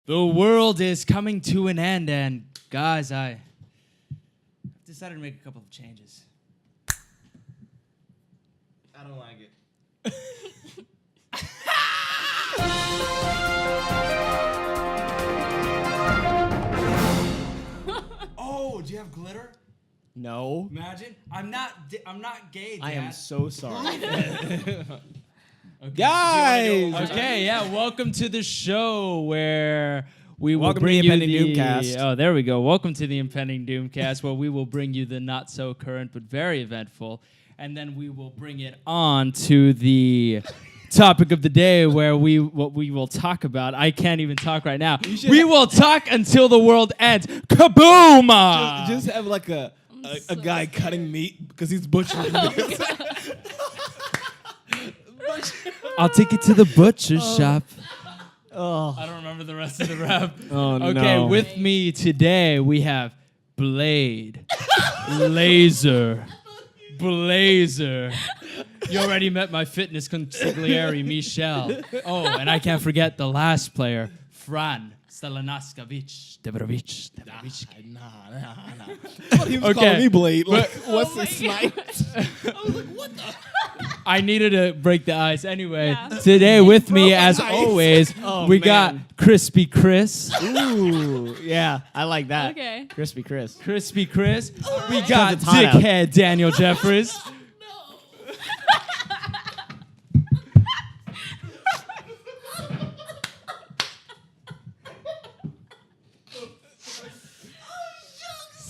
The world is coming to an end, and guys, I decided to make a couple of changes. I don't like it. Oh, do you have glitter? No. Imagine. I'm not gay, Dad. I am so sorry. Okay. Guys! Okay, yeah, welcome to the show where we will Welcome to bring the you Impending the... Doom Cast. Oh, there we go. Welcome to the Impending Doom Cast, where we will bring you the not-so-current but very eventful, and then we will bring it on to the topic of the day where what we will talk about. I can't even talk right now. We will talk until the world ends. Kaboom! Just have like a guy cutting meat because he's butchering meat. I'll take it to the butcher shop. Oh. I don't remember the rest of the rap. Oh, no. Okay, with me today we have Blade, Laser, Blazer. You already met my fitness consigliere, Michelle. Oh, and I can't forget the last player, Fran Stalanaskavich. Debrovich. Nah. He was calling me Blade. Like, what's this night? I was like, what the? I needed to break the ice. Anyway, today with me, as always, we got Crispy Chris. Ooh, yeah, I like that. Okay. Crispy Chris. Crispy Chris. We got It's hot out. Dickhead Daniel Jeffries.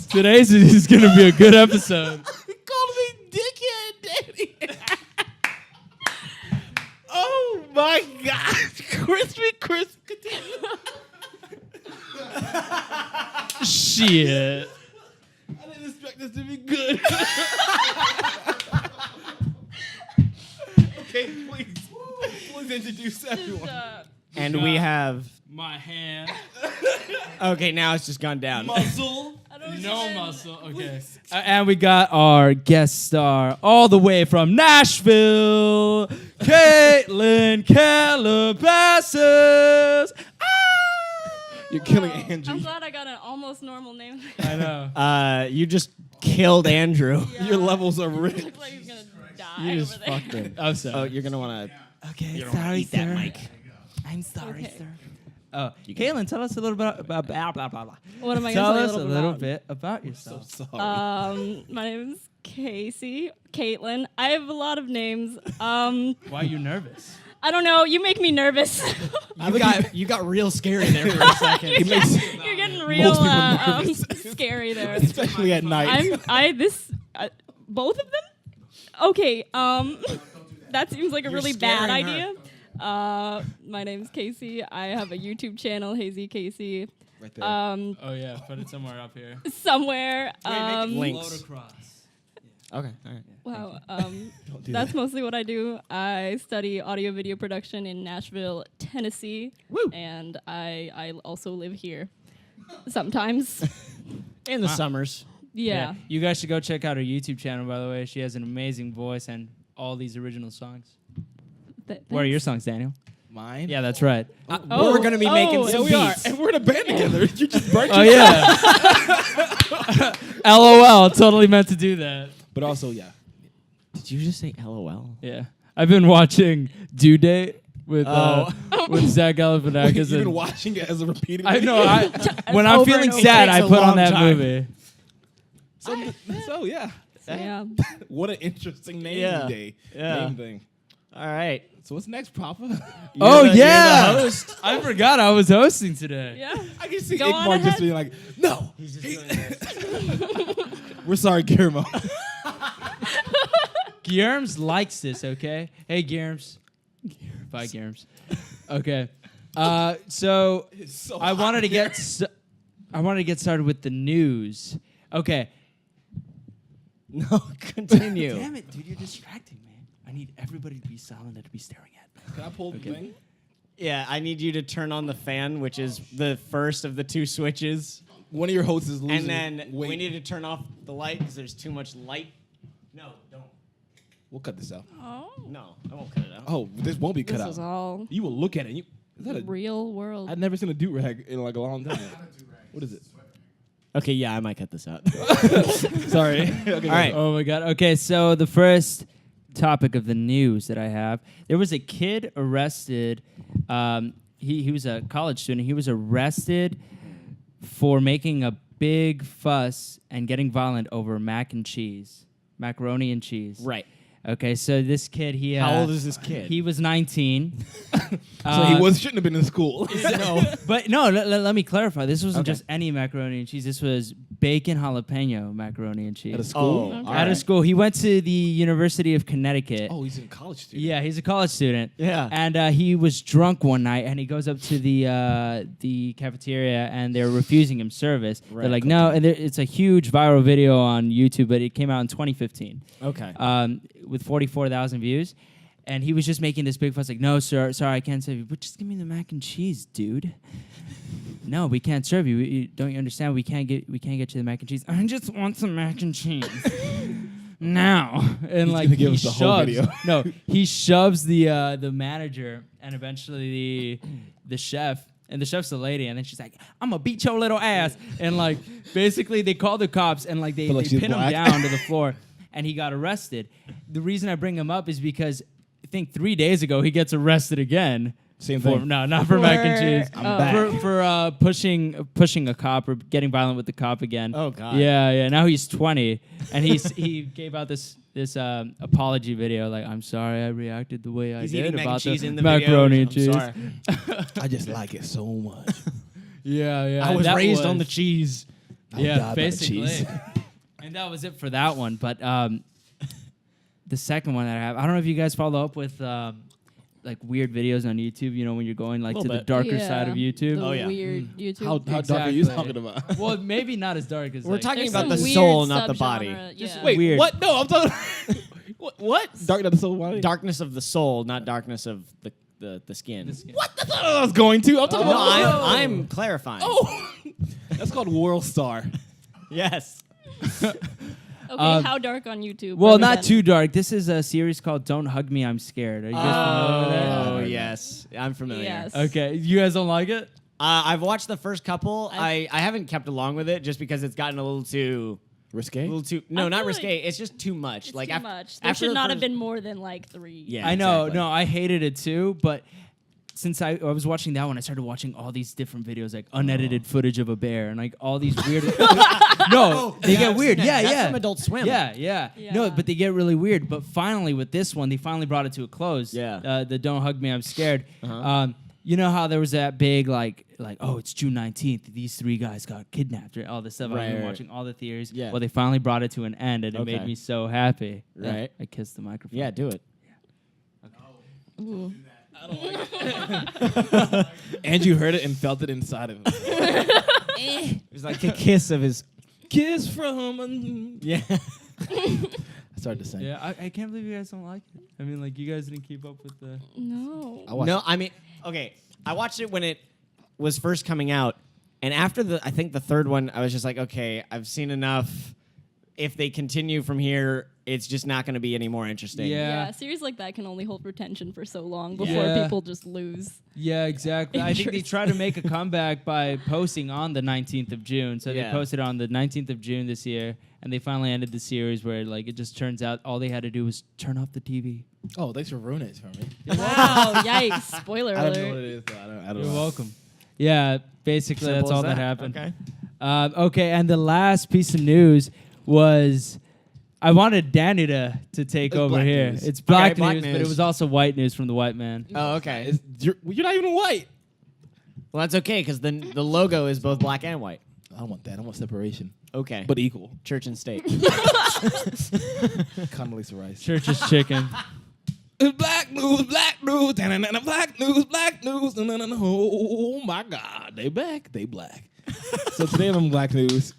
Today's is going to be a good episode. He called me Dickhead Daddy. Oh my God. Crispy Chris. Shit. I didn't expect this to be good. Okay, please introduce everyone. And we have. My hand. Okay, now it's just gone down. Muscle. No muscle. Okay. And we got our guest star all the way from Nashville, Caitlin Calabasas. You're killing I'm Andrew. glad I got an almost normal name. I know. You just killed Andrew. Yeah. Your levels are rich. Looks like he's gonna die You just over there. fucked him. I'm sorry. Oh, you're gonna wanna. Okay, Sorry, eat that mic. I'm sorry, Okay. sir. Oh, Caitlin, tell us a little bit about blah, blah, blah, blah. What am I Tell gonna us say a little bit about yourself. Sorry. My name's Casey, Caitlin. I have a lot of names. Why are you nervous? I don't know. You make me nervous. You got real scary there for a second. You're getting real scary there. Especially at night. Both of them? Okay. That seems like a really bad scaring idea. My name's Casey. I have a YouTube channel, HazyKC. Right there. Oh, yeah. Put it somewhere up here. Somewhere. Links. Float across. Okay, all right. Wow. do That's that. mostly what I do. I study audio video production in Nashville, Tennessee. Woo. And I also live here sometimes. In the summers. Yeah. You guys should go check out her YouTube channel, by the way. She has an amazing voice and all these original songs. What are your songs, Daniel? Mine? Yeah, that's right. We're gonna be making Oh. some Yeah, we are. beats. And we're in a band together. You just burnt Oh, yeah. LOL. Totally meant to do that. But also, yeah. Did you just say LOL? Yeah. I've been watching Due Date with Zach You've Galifianakis. been watching it as a repeated I know. video? When I'm over feeling and over. sad, It I takes a put on long that time. movie. So, yeah. Yeah. What an interesting name Yeah. day. Yeah. Name thing. All right. So what's next, Papa? Oh, You're the yeah. host. I forgot I was hosting today. Yeah. I can see Go on Igmar just ahead. being like, no. He's just doing this. We're sorry, Guillermo. Guillerms likes this, okay? Hey, Guillerms. Bye, Guillerms. Okay. So I wanted to get started with the news. Okay. No, continue. Damn it, dude, you're distracting me. I need everybody to be silent and to be staring at me. Can I pull the thing? Yeah, I need you to turn on the fan, which is the first of the two switches. One of your hosts is losing. And then weight. we need to turn off the light because there's too much light. No, don't. We'll cut this out. Oh. No, I won't cut it out. Oh, this won't be cut This out. is all. You will look at it. And Is that a? Real world. I've never seen a do rag in like a long time. What is it? Okay, yeah, I might cut this out. Sorry. Okay, All right. Oh my god. Okay, so the first topic of the news that I have, there was a kid arrested. He was a college student. He was arrested for making a big fuss and getting violent over macaroni and cheese. Right. Okay, so this kid, How old is this kid? He was 19. So he shouldn't have been in school. No. But no, let me clarify. This wasn't Okay. just any macaroni and cheese. This was bacon jalapeno macaroni and cheese. At a school? Oh, Okay. all Out of right. school. He went to the University of Connecticut. Oh, he's a college student. Yeah, he's a college student. Yeah. And he was drunk one night, and he goes up to the cafeteria, and they're refusing him service. Right. They're like, no, and it's a huge viral video on YouTube, but it came out in 2015. Okay. With 44,000 views. And he was just making this big fuss, like, no, sir, sorry, I can't serve you. But just give me the mac and cheese, dude. No, we can't serve you. Don't you understand? We can't get you the mac and cheese. I just want some mac and cheese. Now. And He's like gonna give he us the whole shoves, video. no, he shoves the manager and eventually the chef. And the chef's a lady, and then she's like, "I'm gonna beat your little ass." And like, basically, they call the cops, and like they Feel like she's pin him black. down to the floor, and he got arrested. The reason I bring him up is because I think 3 days ago he gets arrested again. Same For, thing. no, not for mac and cheese. I'm back. For pushing a cop or getting violent with the cop again. Oh, God. Yeah. Now he's 20, and he gave out this apology video like, "I'm sorry I reacted the way I He's did eating mac and about cheese the in the macaroni video. and I'm cheese." sorry. I just like it so much. Yeah. I was that raised on the cheese. I'll die Yeah, by the basically. cheese. And that was it for that one. But the second one that I have, I don't know if you guys follow up with like weird videos on YouTube. You know, when you're going like to Little the bit. darker side of YouTube. The Oh, yeah. weird YouTube. How dark are you Exactly. talking about? Well, maybe not as dark as We're like, talking There's about some the weird soul, not the body. subgenre, Yeah. Wait, Weird. what? No, I'm talking. What? Dark Night of the Soul. Why? Darkness of the soul, not darkness of the skin. What? That's not what I was going to. I'm talking No, about. I'm clarifying. Oh, that's called World Star. Yes. Okay, how dark on YouTube? well, Other not than- too dark. This is a series called "Don't Hug Me, I'm Scared." Are you guys familiar with that? Oh, yes. I'm familiar. Yes. Okay, you guys don't like it? I've watched the first couple. I haven't kept along with it just because it's gotten a little too... Risque. No, I not feel risque. like it's just too much. It's like too af- much. There after should the not have first- been more than like 3. Yeah. I know. exactly. No, I hated it too. But since I was watching that one, I started watching all these different videos, like unedited footage of a bear and like all these weird. No, they get weird. Yeah, That's yeah. from Adult Swim. Yeah. No, Yeah. but they get really weird. But finally, with this one, they finally brought it to a close. Yeah. The "Don't Hug Me, I'm Scared." Uh-huh. You know how there was that big like oh, it's June 19th. These 3 guys got kidnapped. Right? All this stuff. I've been Right. watching all the theories. Yeah. Well, they finally brought it to an end, and it made Okay. me so happy. Right. I kissed the microphone. Yeah, do it. Ooh. And you heard it and felt it inside of him. It was like a kiss of his... Kiss from. Yeah. I started to sing. Yeah, I can't believe you guys don't like it. I mean, like, you guys didn't keep up with the... No. I watched No, I mean, okay. I watched it when it was first coming out, and after I think the third one, I was just like, okay, I've seen enough. If they continue from here, it's just not going to be any more interesting. Yeah. Yeah, series like that can only hold for tension for so long before Yeah. people just lose. Yeah, exactly. I think they Interest. tried to make a comeback by posting on the 19th of June. So Yeah. they posted on the 19th of June this year, and they finally ended the series where, like, it just turns out all they had to do was turn off the TV. Oh, thanks for ruining it for me. Wow, yikes. Spoiler I don't know what alert. it is. Though. I don't You're know. welcome. Yeah, basically Simple that's as all that happened. Okay. Okay, and the last piece of news was I wanted Danny to take It's over black here. news. It's black, black news, but it news. was also white news from the white man. Oh, okay. You're not even white. Well, that's okay because the logo is both black and white. I don't want that. I want separation, Okay. but equal. church and state. Condoleezza Rice. Church's chicken. It's black news, da-na-na-na, black news, na-na-na. Oh my God, they back, they black. So today on Black News,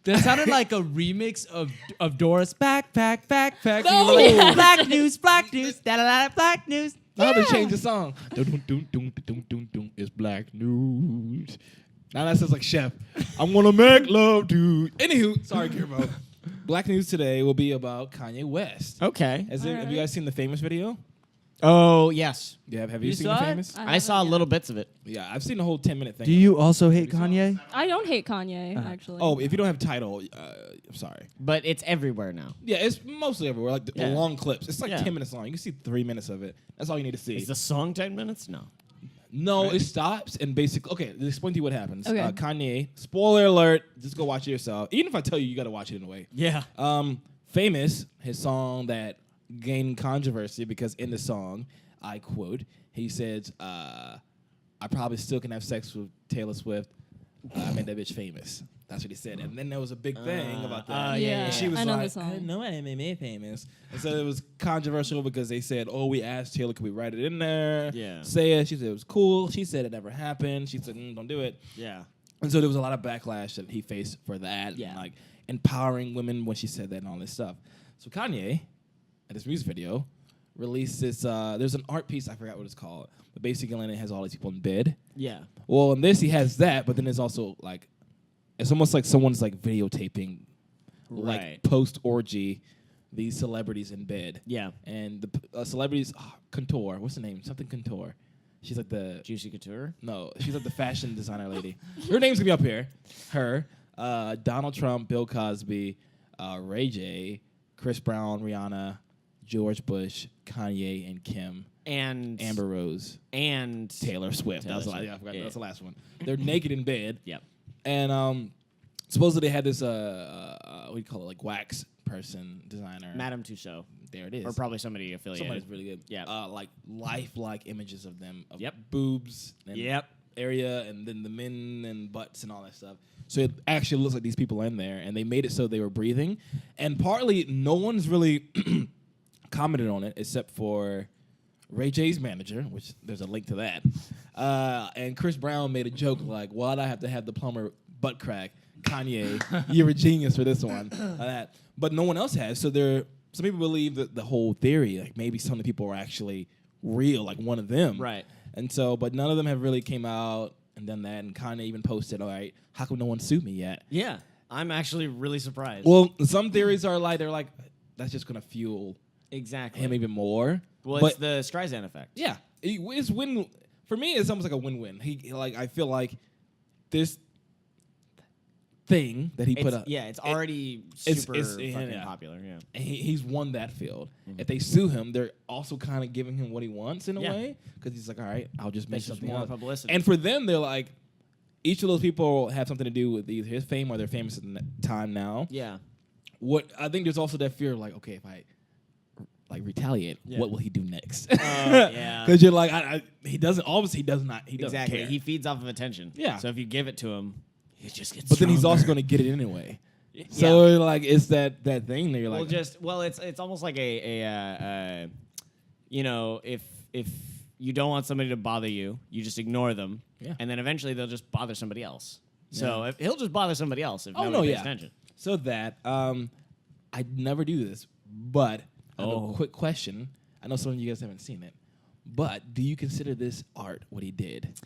That sounded like a remix of Doris Backpack. No! You were like, black news, black news. I had to change the song. Dun, dun, dun, dun, dun, dun. It's Black News. Now that sounds like Chef. I'm gonna make love to. Anywho, sorry, Kirbo. Black News today will be about Kanye West. Okay. Have you guys seen the famous video? Oh yes, Yeah, have you You seen saw The it? Famous? I saw little bits of it. Yeah, I've seen the whole 10-minute thing. Do you also hate Kanye? I don't hate Kanye, actually. Oh, if you don't have title, I'm sorry. But it's everywhere now. Yeah, it's mostly everywhere. Like the Yeah. long clips. It's like Yeah. 10 minutes long. You can see 3 minutes of it. That's all you need to see. Is the song 10 minutes? No. No, it stops and basically. Okay, let's explain to you what happens. Okay. Kanye. Spoiler alert. Just go watch it yourself. Even if I tell you, you got to watch it in a way. Yeah. Famous, his song that gained controversy because in the song, I quote, he says, "I probably still can have sex with Taylor Swift. I made that bitch famous." That's what he said. And then there was a big thing about that. yeah, And she was I know the like, song. I didn't know I made me famous. And so it was controversial because they said, oh, we asked Taylor, could we write it in there? Yeah. Say it. She said it was cool. She said it never happened. She said, don't do it. Yeah. And so there was a lot of backlash that he faced for that. Yeah. And like empowering women when she said that and all this stuff. So Kanye, at this music video, released this, there's an art piece, I forgot what it's called, but basically it has all these people in bed. Yeah. Well, in this he has that, but then there's also like, it's almost like someone's like videotaping, like Right. post orgy, these celebrities in bed. Yeah. And the celebrities, Couture, what's the name? Something Couture. She's like the Juicy Couture. no, she's like the fashion designer lady. Her name's gonna be up here. Her, Donald Trump, Bill Cosby, Ray J, Chris Brown, Rihanna, George Bush, Kanye, and Kim, And Amber Rose, and Taylor Swift. Taylor That was the Swift. I forgot. Yeah. That's the last one. They're naked in bed. Yep. And supposedly they had this what do you call it, like wax person designer. Madame Tussauds. There it is. Or probably somebody affiliated. Somebody's really good. Yeah. Like lifelike images of them. Of Yep. boobs. And Yep. area and then the men and butts and all that stuff. So it actually looks like these people are in there, and they made it so they were breathing. And partly, no one's really commented on it except for Ray J's manager, which there's a link to that. And Chris Brown made a joke like, "Why'd I have to have the plumber butt crack? Kanye, you're a genius for this one." That. But no one else has. So some people believe that the whole theory, like maybe some of the people are actually real, like one of them. Right. And so, but none of them have really came out and done that. And Kanye even posted, all right, how come no one sued me yet? Yeah. I'm actually really surprised. Well, some theories are like, they're like, that's just going to fuel exactly. him even more. Well, but it's the Streisand effect. yeah, it's win. For me, it's almost like a win-win. I feel like this thing that he put up. Yeah, it's already it's- super it's- fucking yeah. popular. Yeah. And he's won that field. If they sue him, they're also kind of giving him what he wants in a Yeah. way, because he's like, all right, I'll just make It's just something more else. publicity. And for them, they're like, each of those people have something to do with either his fame or they're famous at the time now. Yeah. What I think there's also that fear of like, okay, if I like retaliate, Yeah. what will he do next? Yeah. Because you're like, he doesn't. Obviously, he does not. He doesn't Exactly. care. He feeds off of attention. Yeah. So if you give it to him, he just gets but then he's also stronger. going to get it anyway. So like, it's that thing that you're like, It's almost like a you know, if you don't want somebody to bother you, you just ignore them. Yeah. And then eventually they'll just bother somebody else. So if, he'll just bother somebody else if oh nobody no, pays yeah. attention. So that I'd never do this, but I have Oh. a quick question. I know some of you guys haven't seen it, but do you consider this art? What he did?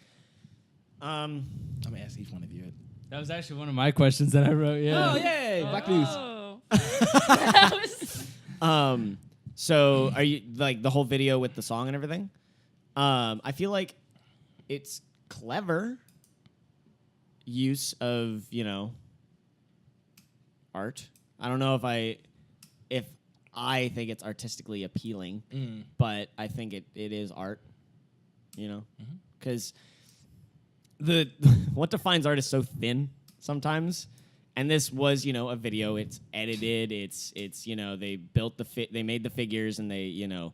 I'm gonna ask each one of you. That was actually one of my questions that I wrote. Yeah. Oh yay! Black news. Oh. That was- So are you like the whole video with the song and everything? I feel like it's clever use of, you know, art. I don't know if I think it's artistically appealing, but I think it is art, you know? Because the what defines art is so thin sometimes. And this was, you know, a video. It's edited. It's you know, they built they made the figures, and they, you know,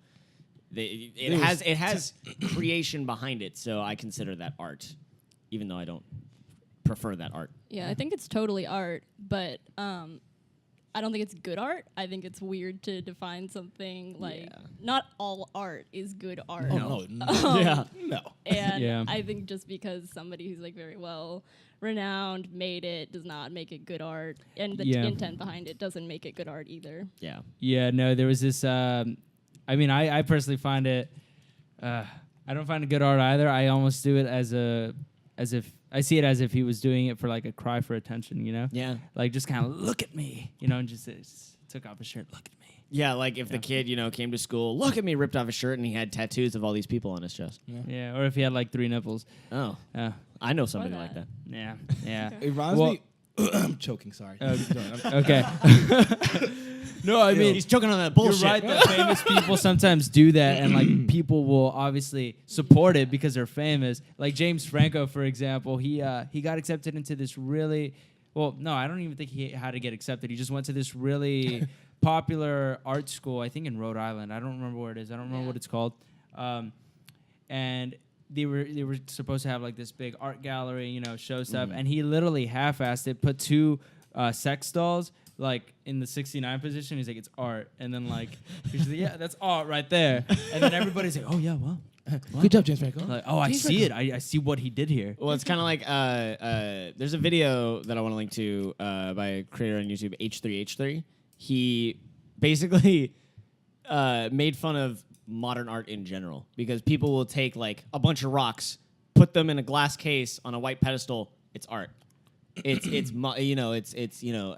it has creation behind it. So I consider that art, even though I don't prefer that art. Yeah, I think it's totally art, but I don't think it's good art. I think it's weird to define something like Yeah. not all art is good art. Oh no! Yeah. No. And Yeah. I think just because somebody who's like very well renowned made it does not make it good art, and the Yeah. intent behind it doesn't make it good art either. Yeah. Yeah, no, there was this. I mean, I personally find it. I don't find it good art either. I almost do it as if I see it as if he was doing it for like a cry for attention, you know? Yeah. Like just kind of look at me, you know, and just took off his shirt, look at me. Yeah, like if the kid, came to school, look at me, ripped off his shirt, and he had tattoos of all these people on his chest. Yeah, or if he had like 3 nipples. Oh, Yeah, I know somebody like that. yeah, yeah. It reminds me. I'm choking. Sorry. Okay. No, I mean He's choking on that bullshit. you're right that famous people sometimes do that, and like people will obviously support it because they're famous. Like James Franco, for example, he got accepted into this really no, I don't even think he had to get accepted. He just went to this really popular art school, I think in Rhode Island. I don't remember where it is. I don't remember what it's called. And they were supposed to have like this big art gallery, show stuff, and he literally half-assed it, put 2 sex dolls like in the 69 position. He's like, it's art, and then like he's like, yeah, that's art right there, and then everybody's like, oh yeah, well. Good job, James Franco. Like, I see it. I see what he did here. Well, it's kind of like there's a video that I want to link to by a creator on YouTube, H3H3. He basically made fun of modern art in general because people will take like a bunch of rocks, put them in a glass case on a white pedestal. It's art. It's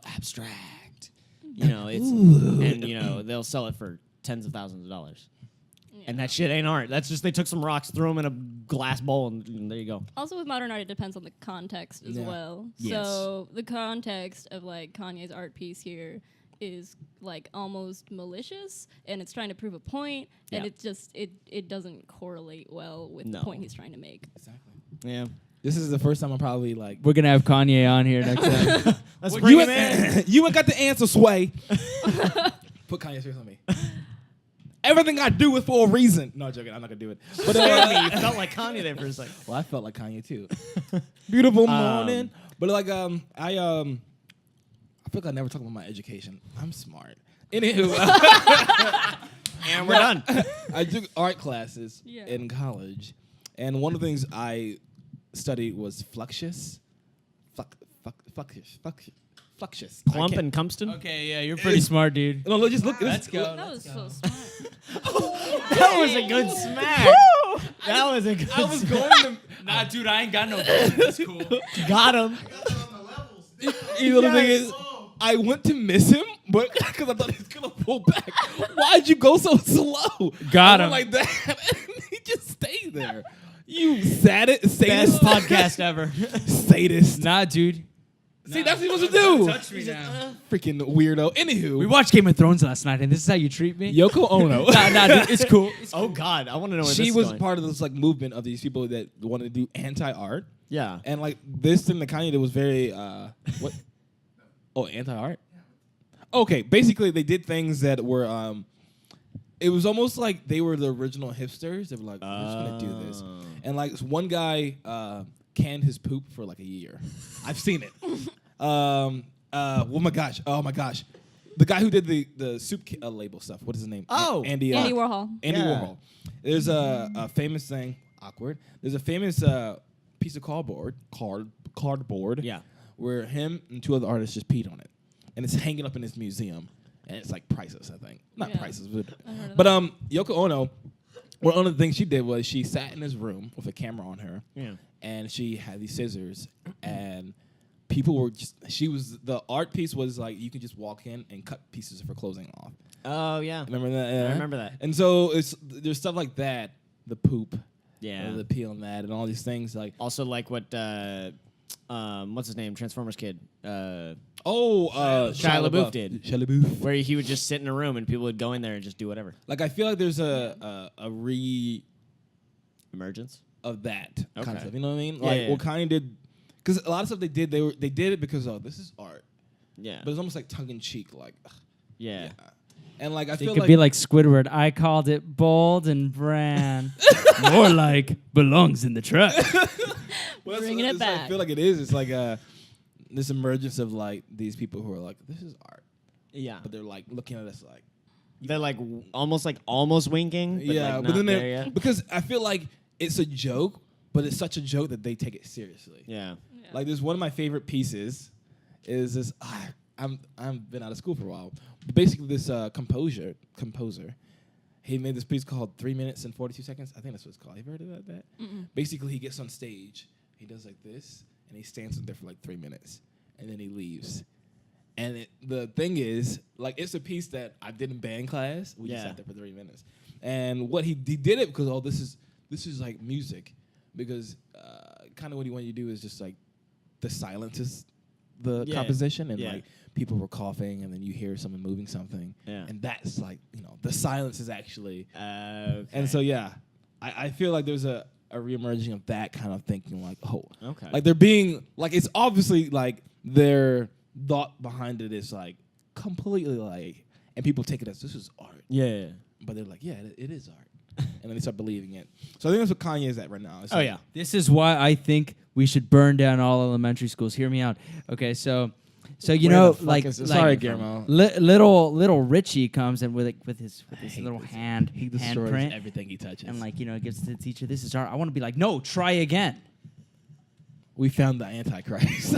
abstract. They'll sell it for tens of thousands of dollars. And that shit ain't art. That's just they took some rocks, threw them in a glass bowl, and there you go. Also, with modern art, it depends on the context as well. Yes. So the context of like Kanye's art piece here is like almost malicious, and it's trying to prove a point, and it's just it doesn't correlate well with the point he's trying to make. Exactly. Yeah. This is the first time I'm probably like. We're gonna have Kanye on here next time. Let's bring him in. You ain't got the answer, Sway. Put Kanye's face on me. Everything I do is for a reason. No, I'm joking. I'm not gonna do it. But You felt like Kanye there for a second. well, I felt like Kanye too. Beautiful morning. But like I feel like I never talk about my education. I'm smart. Anywho, And we're done. I took art classes Yeah. in college, and one of the things I studied was fluxius. Fluxius. Clump and Cumpston. Okay, yeah, you're pretty smart, dude. No, just look. Let's go. That was so smart. That was a good smack. That was a good I was smack. going to. Nah, dude, I ain't got no. That's cool. Got him. You know the thing is, I went to miss him, but because I thought he was gonna pull back. Why'd you go so slow? Got I him. went like that, and he just stayed there. You sadist. Best podcast ever. Sadist. Nah, dude. See, that's what you're supposed to do. Touch me now. Freaking weirdo. Anywho, We watched Game of Thrones last night, and this is how you treat me. Yoko Ono. Nah, dude, it's cool. Oh God, I want to know where She this is was going. part of this like movement of these people that wanted to do anti-art, Yeah. and like this thing that Kanye did was very what? Oh, anti-art. Okay, basically they did things that were it was almost like they were the original hipsters. They were like, we're just gonna do this, and like one guy canned his poop for like a year. I've seen it. Oh my gosh. The guy who did the soup label stuff. What is his name? Oh, Andy Warhol. Andy Yeah. Warhol. There's a famous thing. Awkward. There's a famous piece of cardboard. Yeah. Where him and 2 other artists just peed on it, and it's hanging up in his museum, and it's like priceless. I think not Yeah. priceless, I heard of but Yoko Ono. One of the things she did was she sat in his room with a camera on her, Yeah. and she had these scissors, and people were just. The art piece was like you could just walk in and cut pieces of her clothing off. Oh yeah. Remember that? I remember that. And so there's stuff like that, the poop, Yeah. the pee on that, and all these things like. Also, like what? What's his name? Transformers kid. Shia LaBeouf did. Shia LaBeouf. Where he would just sit in a room and people would go in there and just do whatever. Like I feel like there's a Emergence. of that Okay. kind of stuff. You know what I mean? Yeah, Like yeah. what Kanye did, because a lot of stuff they did it because this is art, Yeah. but it's almost like tongue in cheek, like Yeah. and like I It feel could like be like Squidward. I called it bold and brand. More like belongs in the truck. well, Bringing it it's like- I back. feel like it is. It's like this emergence of like these people who are like this is art, Yeah. but they're like looking at us like They're like almost winking. But yeah, like but not then there yet. because I feel like it's a joke, but it's such a joke that they take it seriously. Yeah. Like there's one of my favorite pieces is this. I've been out of school for a while. But basically, this composer, he made this piece called 3 minutes and 42 seconds. I think that's what it's called. Have you heard of that? Basically, he gets on stage, he does like this, and he stands up there for like 3 minutes, and then he leaves. And the thing is, like, it's a piece that I did in band class. We just Yeah. sat there for 3 minutes. And what he did it because, this is like music. Because kind of what he wanted you to do is just like the silences the composition. And like people were coughing and then you hear someone moving something. Yeah. And that's like, the silence is actually. Okay. And so, I feel like there's a reemerging of that kind of thinking like, Okay. like they're being, like it's obviously like their thought behind it is like completely like, and people take it as this is art. Yeah. But they're like, yeah, it is art. And then they start believing it. So I think that's what Kanye is at right now. It's Oh, like, yeah. This is why I think we should burn down all elementary schools. Hear me out. Okay, so you Where know, the fuck like, is this Sorry, coming from? Guillermo. little Richie comes in with his hate little this. hand He destroys handprint, everything he touches. and like gives to the teacher, this is art. I want to be like, no, try again, we found the Antichrist.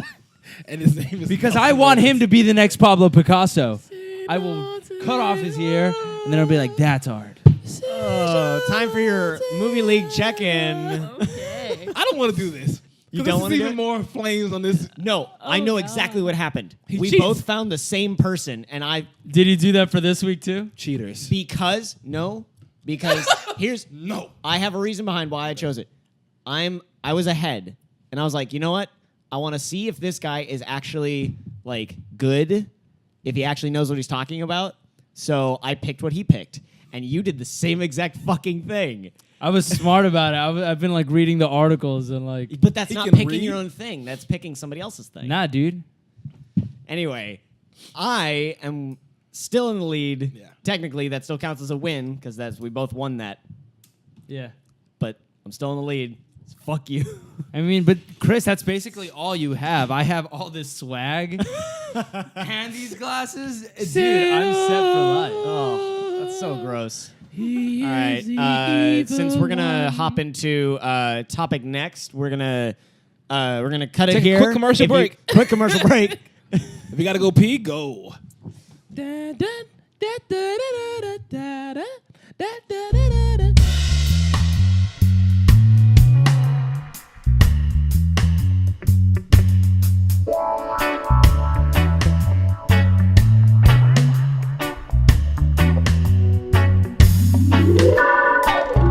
And his name is because I want him to be the next Pablo Picasso. I will cut off his ear, and then I'll be like, that's art. Oh, time for your movie league check-in. Okay. I don't want to do this. You 'Cause don't this wanna is do even it? more flames on this. No, I know exactly what happened. He We cheats. both found the same person, and Did he do that for this week too? Cheaters. because here's No. I have a reason behind why I chose it. I was ahead, and I was like, you know what? I want to see if this guy is actually like good, if he actually knows what he's talking about. So I picked what he picked, and you did the same exact fucking thing. I was smart about it. I've been like reading the articles and like, But that's He not can picking read? your own thing. That's picking somebody else's thing. nah, dude. Anyway, I am still in the lead. Yeah. Technically, that still counts as a win because we both won that. Yeah. But I'm still in the lead. So fuck you. I mean, but Chris, that's basically all you have. I have all this swag and these glasses. Dude, I'm set for life. Oh, that's so gross. All right. Since we're gonna hop into topic next, we're gonna cut Take it a here. quick commercial break. Quick commercial break. If you gotta go pee, go. Da, da, da, da, da, da, da, da, da, da, da, da.